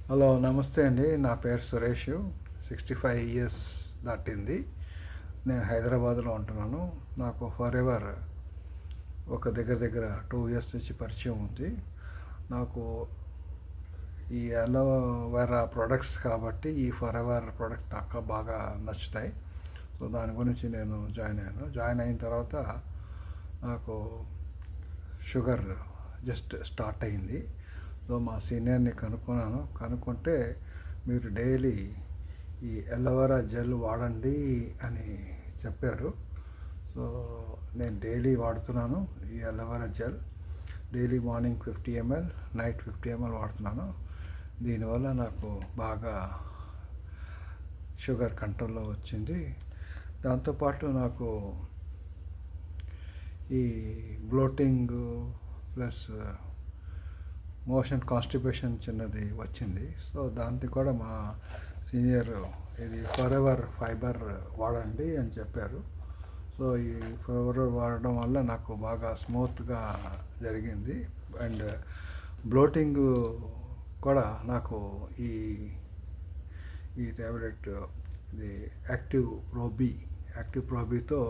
Hello, నమస్తే అండి. నా పేరు సురేష్. 65 ఇయర్స్ దాటింది. నేను హైదరాబాద్లో ఉంటున్నాను. నాకు ఫర్ ఎవర్ ఒక దగ్గర దగ్గర 2 ఇయర్స్ నుంచి పరిచయం ఉంది. నాకు ఈ అలోవెరా ప్రొడక్ట్స్ కాబట్టి ఈ ఫర్ ఎవర్ ప్రొడక్ట్ నాకు బాగా నచ్చుతాయి. సో దాని గురించి నేను జాయిన్ అయ్యాను. జాయిన్ అయిన తర్వాత నాకు షుగర్ జస్ట్ స్టార్ట్ అయింది. సో మా సీనియర్ని కనుక్కుంటే మీరు డైలీ ఈ అలోవెరా జెల్ వాడండి అని చెప్పారు. సో నేను డైలీ వాడుతున్నాను ఈ aloe vera gel. Daily morning 50 ml, night 50 ml వాడుతున్నాను. దీనివల్ల నాకు బాగా షుగర్ కంట్రోల్లో వచ్చింది. దాంతోపాటు నాకు ఈ బ్లోటింగ్ ప్లస్ మోషన్ కాన్స్టిపేషన్ చిన్నది వచ్చింది. సో దానికి కూడా మా సీనియర్ ఇది ఫర్ ఎవర్ ఫైబర్ వాడండి అని చెప్పారు. సో ఈ ఫర్ ఎవర్ వాడడం వల్ల నాకు బాగా స్మూత్గా జరిగింది. అండ్ బ్లోటింగ్ కూడా నాకు ఈ ఈ ట్యాబ్లెట్ ఇది యాక్టివ్ ప్రోబీతో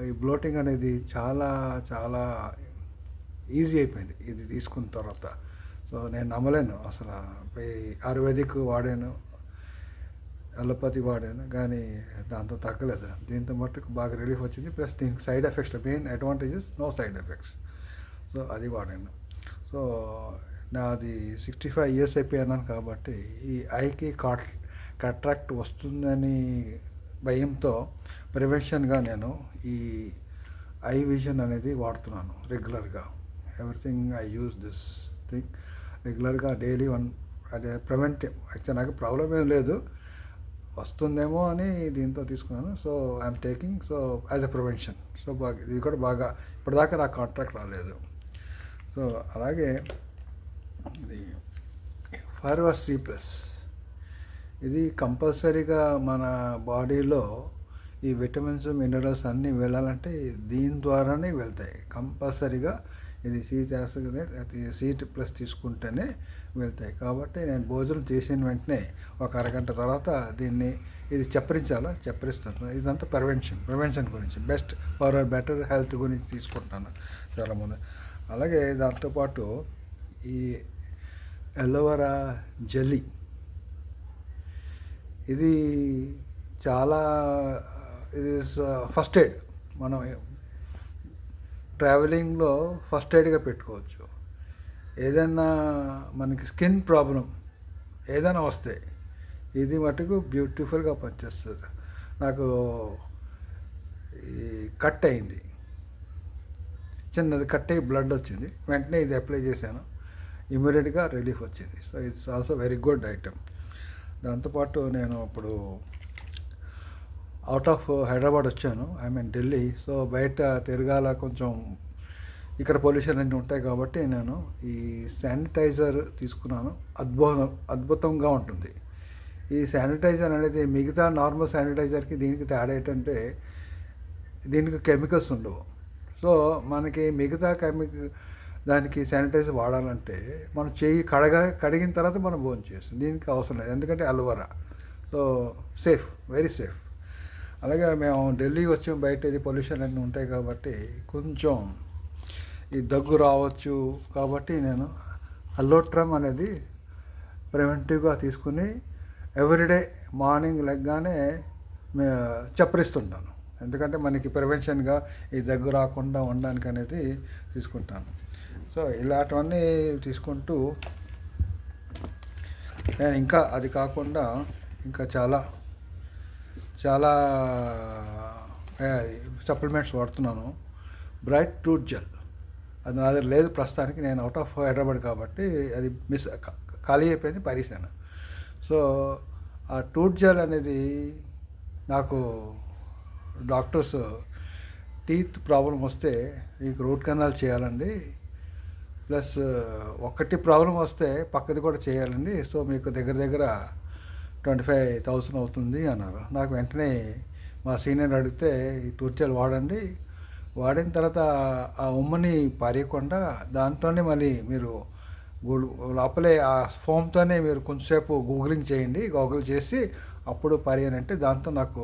ఈ బ్లోటింగ్ అనేది చాలా చాలా ఈజీ అయిపోయింది ఇది తీసుకున్న తర్వాత. సో నేను నమ్మలేను అసలు. ఆయుర్వేదిక్ వాడాను, అలోపతి వాడాను, కానీ దాంతో తగ్గలేదు. దీంతో మట్టుకు బాగా రిలీఫ్ వచ్చింది. ప్లస్ దీనికి side effects, main advantages no side effects. So అది వాడాను. సో నాది 65 ఇయర్స్ అయిపోయాను కాబట్టి ఈ ఐకి కట్రాక్ట్ వస్తుందని భయంతో ప్రివెన్షన్గా నేను ఈ ఐ విజన్ అనేది వాడుతున్నాను రెగ్యులర్గా. Everything I use this thing రెగ్యులర్గా డైలీ అదే ప్రివెంటివ్. యాక్చువల్ నాకు ప్రాబ్లం ఏం లేదు, వస్తుందేమో అని దీంతో తీసుకున్నాను. So I'm taking so as a prevention. So బాగా ఇది కూడా బాగా ఇప్పటిదాకా నాకు కాంట్రాక్ట్ రాలేదు. సో అలాగే ఇది ఫార్వర్ C+, ఇది కంపల్సరీగా మన బాడీలో ఈ విటమిన్స్ మినరల్స్ అన్నీ వెళ్ళాలంటే దీని ద్వారానే వెళ్తాయి కంపల్సరీగా. ఇది C+ తీసుకుంటేనే వెళ్తాయి. కాబట్టి నేను భోజనం చేసిన వెంటనే ఒక అరగంట తర్వాత ఇది చప్పరిస్తాను. ఇదంతా ప్రివెన్షన్ గురించి, బెస్ట్ ఫర్ బెటర్ హెల్త్ గురించి తీసుకుంటాను చాలామంది. అలాగే దాంతోపాటు ఈ అలోవెరా జెల్లీ, ఇది చాలా ఇది ఫస్ట్ ఎయిడ్. మనం ట్రావెలింగ్లో ఫస్ట్ ఎయిడ్గా పెట్టుకోవచ్చు. ఏదైనా మనకి స్కిన్ ప్రాబ్లం ఏదైనా వస్తే ఇది మటుకు బ్యూటిఫుల్గా పనిచేస్తుంది. నాకు ఈ కట్ అయింది, చిన్నది కట్ అయ్యి బ్లడ్ వచ్చింది, వెంటనే ఇది అప్లై చేశాను, ఇమీడియట్గా రిలీఫ్ వచ్చింది. So it's also very good item. దాంతోపాటు నేను ఇప్పుడు అవుట్ ఆఫ్ హైదరాబాద్ వచ్చాను, ఐ మీన్ ఢిల్లీ. సో బయట తిరగాల, కొంచెం ఇక్కడ పొల్యూషన్ అన్నీ ఉంటాయి కాబట్టి నేను ఈ శానిటైజర్ తీసుకున్నాను. అద్భుతంగా ఉంటుంది ఈ శానిటైజర్ అనేది. మిగతా నార్మల్ శానిటైజర్కి దీనికి తేడా ఏంటంటే దీనికి కెమికల్స్ ఉండవు. సో మనకి మిగతా దానికి శానిటైజర్ వాడాలంటే మనం చెయ్యి కడిగిన తర్వాత మనం భోజనం చేస్తాం. దీనికి అవసరం లేదు, ఎందుకంటే aloe vera. So safe, very safe. అలాగే మేము ఢిల్లీ వచ్చాం, బయట ఇది పొల్యూషన్ అన్నీ ఉంటాయి కాబట్టి కొంచెం ఈ దగ్గు రావచ్చు. కాబట్టి నేను అలోట్రమ్ అనేది ప్రివెంటివ్గా తీసుకుని ఎవ్రీడే మార్నింగ్ లెగ్గానే చప్పరిస్తుంటాను. ఎందుకంటే మనకి ప్రివెన్షన్గా ఈ దగ్గు రాకుండా ఉండడానికి అనేది తీసుకుంటాను. సో ఇలాంటివన్నీ తీసుకుంటూ నేను ఇంకా అది కాకుండా ఇంకా చాలా చాలా సప్లిమెంట్స్ వాడుతున్నాను. బ్రైట్ టూత్ జెల్ అది నా దగ్గర లేదు ప్రస్తుతానికి, నేను అవుట్ ఆఫ్ హైదరాబాద్ కాబట్టి అది ఖాళీ అయిపోయింది, పరిసాను. సో ఆ టూత్ జెల్ అనేది నాకు డాక్టర్స్ టీత్ ప్రాబ్లం వస్తే మీకు రూట్ కెనాల్ చేయాలండి, ప్లస్ ఒకటి ప్రాబ్లం వస్తే పక్కది కూడా చేయాలండి, సో మీకు దగ్గర దగ్గర 25,000 అవుతుంది అన్నారు. నాకు వెంటనే మా సీనియర్ అడిగితే ఈ టూత్ జెల్ వాడండి, వాడిన తర్వాత ఆ ఉమ్మని పారేయకుండా దాంట్లోనే మళ్ళీ మీరు లోపలే ఆ ఫోమ్తోనే మీరు కొంచెంసేపు గూగులింగ్ చేయండి, గూగుల్ చేసి అప్పుడు పరిగణంటే దాంతో నాకు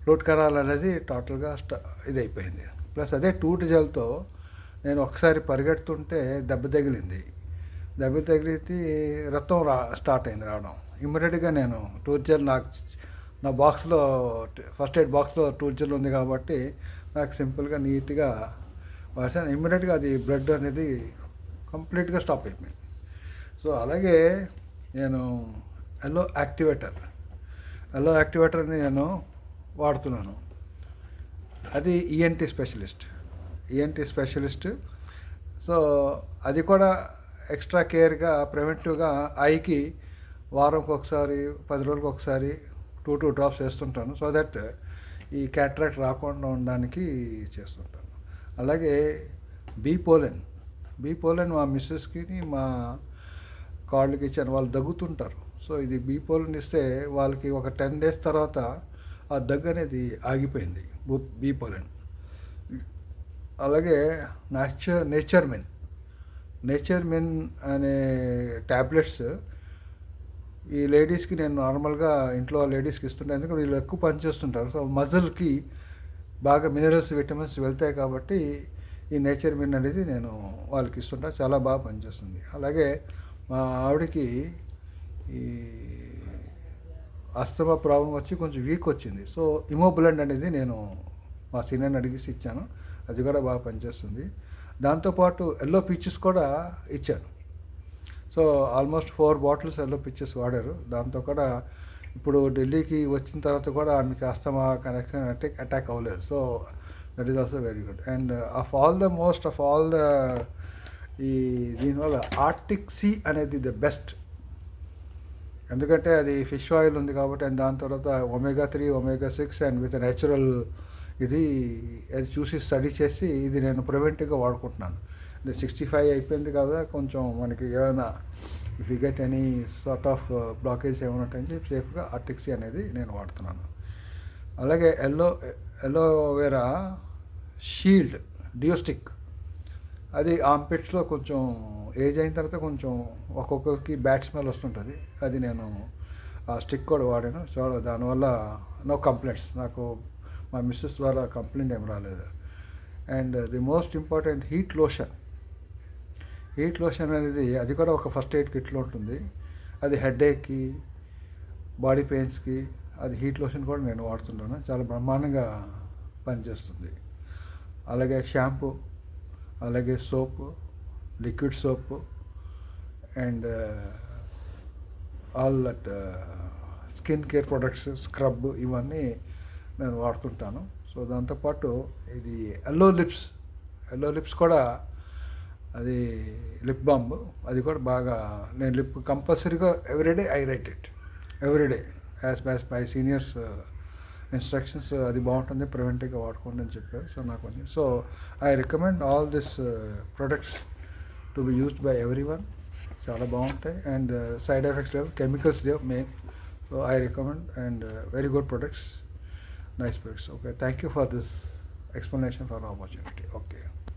రూట్ కెనాల్ అనేది టోటల్గా ఇదైపోయింది. ప్లస్ అదే టూట్ జెల్తో నేను ఒకసారి పరిగెడుతుంటే దెబ్బ తగిలింది. దెబ్బ తగిలితే రక్తం స్టార్ట్ అయింది రావడం. ఇమ్మీడియట్గా నేను టూట్ జెల్ నా బాక్స్లో ఫస్ట్ ఎయిడ్ బాక్స్లో టూట్ జెల్ ఉంది కాబట్టి నాకు సింపుల్గా నీట్గా వాసాను. ఇమ్మీడియట్గా అది బ్లడ్ అనేది కంప్లీట్గా స్టాప్ అయిపోయింది. సో అలాగే నేను ఎల్లో యాక్టివేటర్ని నేను వాడుతున్నాను. అది ఈఎన్టీ స్పెషలిస్ట్. సో అది కూడా ఎక్స్ట్రా కేర్గా ప్రివెంటివ్గా ఐకి వారంకి ఒకసారి 10 రోజులకు ఒకసారి 2 డ్రాప్స్ వేస్తుంటాను. సో దట్ ఈ క్యాట్రాక్ట్ రాకుండా ఉండడానికి చేస్తుంటాను. అలాగే బీ పోలెన్ మా మిస్సెస్కి మా కాళ్ళకి ఇచ్చాను. వాళ్ళు దగ్గుతుంటారు. సో ఇది బీ పోలెన్ ఇస్తే వాళ్ళకి ఒక 10 days తర్వాత ఆ దగ్గు అనేది ఆగిపోయింది. Bee pollen. అలాగే నేచర్ మిన్ అనే ట్యాబ్లెట్స్ ఈ లేడీస్కి నేను నార్మల్గా ఇంట్లో లేడీస్కి ఇస్తుంటాను. ఎందుకంటే వీళ్ళు ఎక్కువ పనిచేస్తుంటారు. సో మజిల్కి బాగా మినరల్స్, విటమిన్స్ వెళ్తాయి కాబట్టి ఈ నేచర్ మిన్ అనేది నేను వాళ్ళకి ఇస్తుంటాను. చాలా బాగా పనిచేస్తుంది. అలాగే మా ఆవిడకి ఈ అస్తమా ప్రాబ్లం వచ్చి కొంచెం వీక్ వచ్చింది. సో ఇమోబ్లెండ్ అనేది నేను మా సీనియర్ని అడిగేసి ఇచ్చాను. అది కూడా బాగా పనిచేస్తుంది. దాంతోపాటు ఎల్లో పీచెస్ కూడా ఇచ్చాను. So almost 4 bottles yellow peaches వాడారు. దాంతో కూడా ఇప్పుడు ఢిల్లీకి వచ్చిన తర్వాత కూడా ఆమెకి అస్తమా కనెక్షన్ అటాక్ అవ్వలేదు. So that is also very good. And of all the ఈ దీనివల్ల ఆర్టిక్ సీ అనేది ద బెస్ట్. ఎందుకంటే అది ఫిష్ ఆయిల్ ఉంది కాబట్టి, అండ్ దాని తర్వాత omega-3, omega-6 and with natural ఇది అది చూసి స్టడీ చేసి ఇది నేను ప్రివెంటివ్గా వాడుకుంటున్నాను. 65 అయిపోయింది కదా, కొంచెం మనకి ఏమైనా if you get any sort of blockage ఏమైనా ఉంటాయని సేఫ్గా ఆర్టిక్సీ అనేది నేను వాడుతున్నాను. అలాగే ఎల్లోవేరా షీల్డ్ డియోస్టిక్, అది ఆంపిట్స్లో కొంచెం ఏజ్ అయిన తర్వాత కొంచెం ఒక్కొక్కరికి బ్యాడ్ స్మెల్ వస్తుంటుంది. అది నేను ఆ స్టిక్ కూడా వాడాను. సో దానివల్ల నో కంప్లైంట్స్, నాకు మా మిస్సెస్ ద్వారా కంప్లైంట్ ఏం రాలేదు. And the most important heat lotion అనేది అది కూడా ఒక ఫస్ట్ ఎయిడ్ కిట్లో ఉంటుంది. అది హెడేక్కి, బాడీ పెయిన్స్కి అది హీట్ లోషన్ కూడా నేను వాడుతుంటాను. చాలా బ్రహ్మాండంగా పనిచేస్తుంది. అలాగే షాంపూ, అలాగే soap, liquid soap and all that skin care products, scrub ఇవన్నీ నేను వాడుతుంటాను. సో దాంతోపాటు ఇది ఎల్లో లిప్స్ కూడా, అది లిప్ బామ్, అది కూడా బాగా నేను లిప్ కంపల్సరీగా everyday I right it everyday as my seniors instructions. అది బాగుంటుంది, ప్రివెంటివ్గా వాడుకోండి అని చెప్పారు. సో నాకు so I recommend all this products to be used by everyone. చాలా బాగుంటాయి అండ్ సైడ్ ఎఫెక్ట్స్ లేవు, కెమికల్స్ లేవు main. So I recommend and very good products, nice products. Okay, thank you for this explanation, for the opportunity. Okay.